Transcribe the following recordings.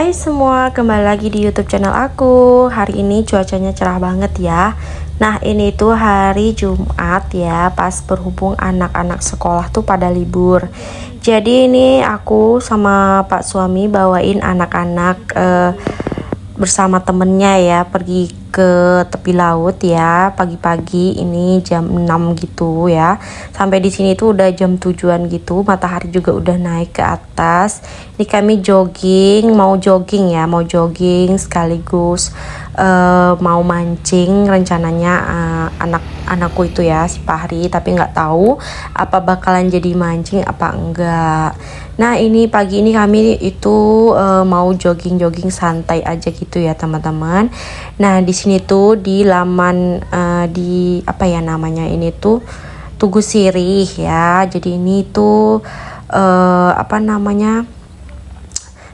Hai semua, kembali lagi di YouTube channel aku. Hari ini cuacanya cerah banget ya. Nah, ini tuh hari Jumat ya, pas berhubung anak-anak sekolah tuh pada libur. Jadi ini aku sama Pak suami bawain anak-anak bersama temennya ya, pergi ke tepi laut ya pagi-pagi, ini jam 6 gitu ya. Sampai di sini tuh udah jam 7-an gitu, matahari juga udah naik ke atas. Ini kami mau jogging ya, mau jogging sekaligus mau mancing rencananya, anak-anakku itu ya, si Fahri, tapi nggak tahu apa bakalan jadi mancing apa enggak. Nah, ini pagi ini kami itu mau jogging-jogging santai aja gitu ya teman-teman. Nah, di sini tuh di laman di apa ya namanya ini tuh Tugu Sirih ya. Jadi ini tuh apa namanya,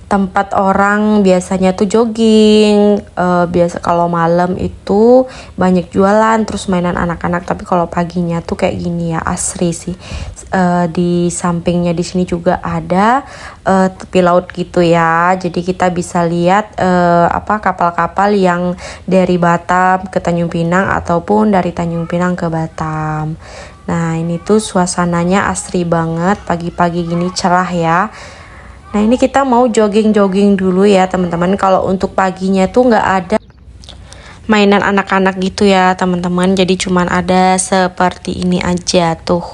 tempat orang biasanya tuh jogging. Biasa kalau malam itu banyak jualan terus mainan anak-anak, tapi kalau paginya tuh kayak gini ya, asri sih. Di sampingnya di sini juga ada tepi laut gitu ya, jadi kita bisa lihat apa kapal-kapal yang dari Batam ke Tanjung Pinang ataupun dari Tanjung Pinang ke Batam. Nah, ini tuh suasananya asri banget, pagi-pagi gini cerah ya. Nah, ini kita mau jogging-jogging dulu ya teman-teman. Kalau untuk paginya tuh nggak ada mainan anak-anak gitu ya teman-teman. Jadi cuman ada seperti ini aja tuh.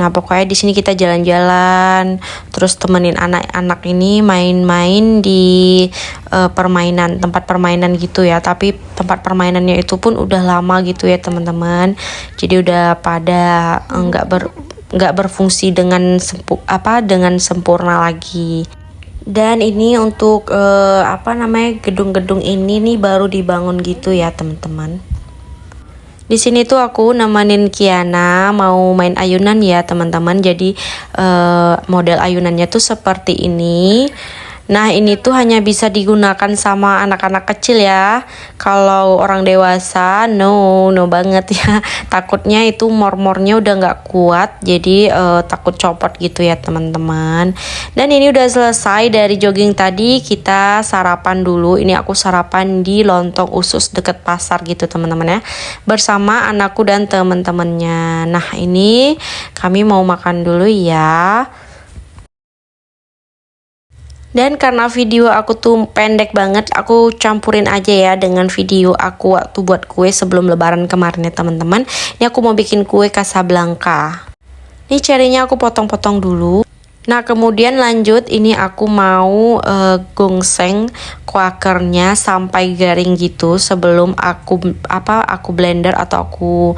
Nah, pokoknya di sini kita jalan-jalan, terus temenin anak-anak ini main-main di tempat permainan gitu ya. Tapi tempat permainannya itu pun udah lama gitu ya teman-teman. Jadi udah pada nggak berfungsi dengan sempurna lagi. Dan ini untuk gedung-gedung ini nih baru dibangun gitu ya teman-teman. Di sini tuh aku nemenin Kiana mau main ayunan ya teman-teman. Jadi model ayunannya tuh seperti ini. Nah, ini tuh hanya bisa digunakan sama anak-anak kecil ya. Kalau orang dewasa no banget ya. Takutnya itu mornya udah nggak kuat, jadi takut copot gitu ya teman-teman. Dan ini udah selesai dari jogging tadi, kita sarapan dulu. Ini aku sarapan di Lontong Usus deket pasar gitu teman-teman ya, bersama anakku dan teman-temannya. Nah, ini kami mau makan dulu ya. Dan karena video aku tuh pendek banget, aku campurin aja ya dengan video aku waktu buat kue sebelum lebaran kemarin ya teman-teman. Ini aku mau bikin kue Casablanca. Ini cerinya aku potong-potong dulu. Nah, kemudian lanjut ini aku mau gongseng quakernya sampai garing gitu sebelum aku blender atau aku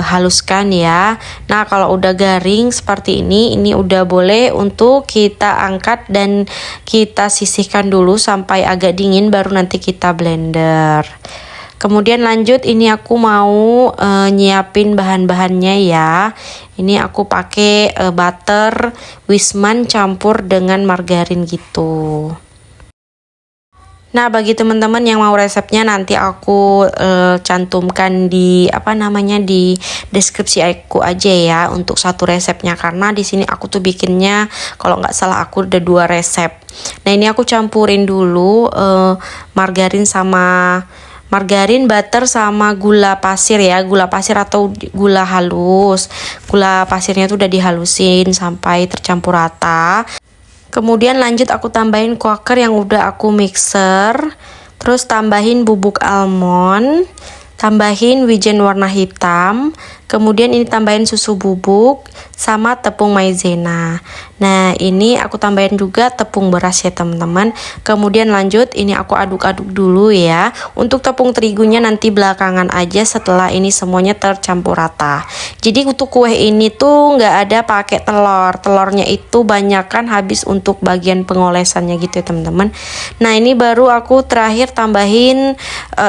haluskan ya. Nah, kalau udah garing seperti ini udah boleh untuk kita angkat dan kita sisihkan dulu sampai agak dingin, baru nanti kita blender. Kemudian lanjut ini aku mau nyiapin bahan-bahannya ya. Ini aku pakai butter Wisman campur dengan margarin gitu. Nah, bagi teman-teman yang mau resepnya nanti aku cantumkan di di deskripsi aku aja ya untuk satu resepnya, karena di sini aku tuh bikinnya kalau nggak salah aku ada 2 resep. Nah, ini aku campurin dulu margarin, butter sama gula pasir ya, gula pasir atau gula halus. Gula pasirnya tuh udah dihalusin sampai tercampur rata. Kemudian lanjut aku tambahin quaker yang udah aku mixer. Terus tambahin bubuk almond, tambahin wijen warna hitam. Kemudian ini tambahin susu bubuk sama tepung maizena. Nah, ini aku tambahin juga tepung beras ya teman-teman. Kemudian lanjut ini aku aduk-aduk dulu ya. Untuk tepung terigunya nanti belakangan aja setelah ini semuanya tercampur rata. Jadi untuk kue ini tuh nggak ada pakai telur. Telurnya itu banyakan habis untuk bagian pengolesannya gitu ya teman-teman. Nah, ini baru aku terakhir tambahin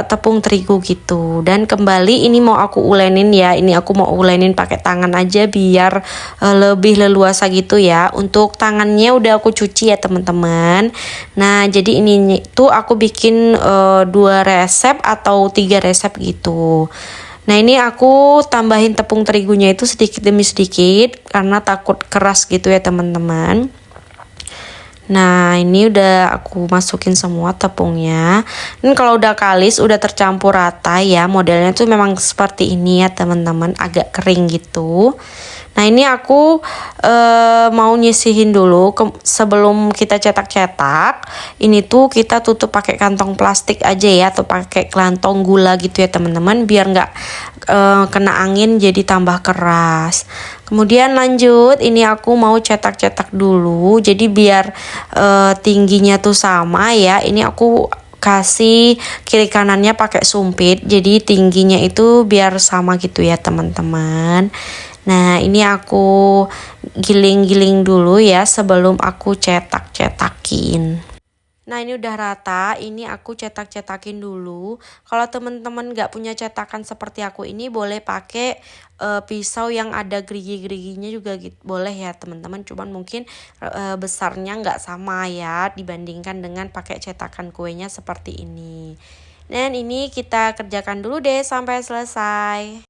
tepung terigu gitu. Dan kembali ini mau aku ulenin ya. Ini aku mau ulenin pakai tangan aja biar lebih leluasa gitu ya. Untuk tangannya udah aku cuci ya teman-teman. Nah, jadi ini tuh aku bikin 2 resep atau 3 resep gitu. Nah, ini aku tambahin tepung terigunya itu sedikit demi sedikit karena takut keras gitu ya teman-teman. Nah, ini udah aku masukin semua tepungnya. Dan kalau udah kalis, udah tercampur rata ya, modelnya tuh memang seperti ini ya teman-teman, agak kering gitu. Nah, ini aku mau nyisihin dulu sebelum kita cetak-cetak. Ini tuh kita tutup pakai kantong plastik aja ya, atau pakai kantong gula gitu ya teman-teman, biar nggak kena angin jadi tambah keras. Kemudian lanjut, ini aku mau cetak-cetak dulu. Jadi biar tingginya tuh sama ya. Ini aku kasih kiri kanannya pakai sumpit. Jadi tingginya itu biar sama gitu ya teman-teman. Nah, ini aku giling-giling dulu ya sebelum aku cetak-cetakin. Nah, ini udah rata, ini aku cetak-cetakin dulu. Kalau teman-teman nggak punya cetakan seperti aku ini, boleh pakai pisau yang ada gerigi-geriginya juga gitu. Boleh ya teman-teman, cuman mungkin besarnya nggak sama ya dibandingkan dengan pakai cetakan kuenya seperti ini. Dan ini kita kerjakan dulu deh sampai selesai.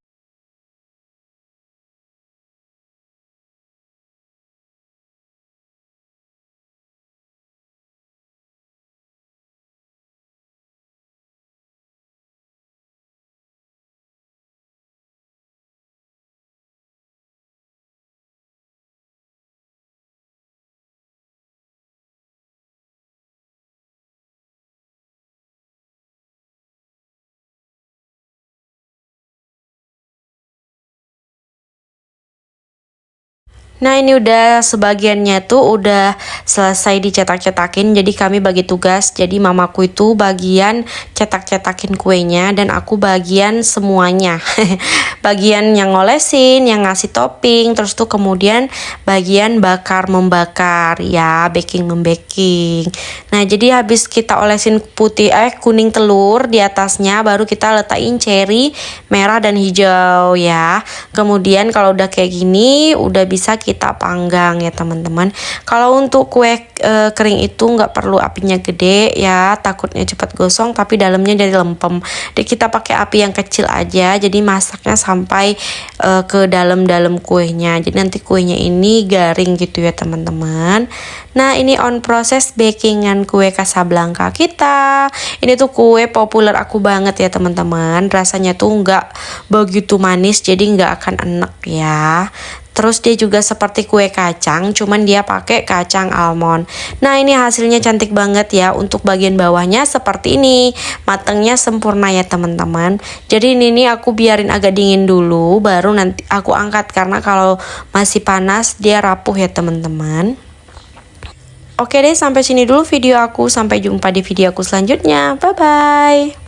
Nah, ini udah sebagiannya tuh udah selesai dicetak-cetakin. Jadi kami bagi tugas. Jadi mamaku itu bagian cetak-cetakin kuenya dan aku bagian semuanya. Bagian yang ngolesin, yang ngasih topping, terus tuh kemudian bagian bakar membakar ya, baking membaking. Nah, jadi habis kita olesin kuning telur di atasnya, baru kita letakin cherry merah dan hijau ya. Kemudian kalau udah kayak gini, udah bisa kita panggang ya teman-teman. Kalau untuk kue kering itu nggak perlu apinya gede ya, takutnya cepat gosong tapi dalamnya jadi lempem. Jadi kita pakai api yang kecil aja, jadi masaknya sampai ke dalam-dalam kuenya. Jadi nanti kuenya ini garing gitu ya teman-teman. Nah, ini on proses bakingan kue Casablanca kita. Ini tuh kue populer aku banget ya teman-teman. Rasanya tuh nggak begitu manis, jadi nggak akan enak ya. Terus dia juga seperti kue kacang, cuman dia pakai kacang almond. Nah, ini hasilnya cantik banget ya. Untuk bagian bawahnya seperti ini, matangnya sempurna ya teman-teman. Jadi ini aku biarin agak dingin dulu, baru nanti aku angkat karena kalau masih panas dia rapuh ya teman-teman. Oke deh, sampai sini dulu video aku. Sampai jumpa di video aku selanjutnya. Bye bye.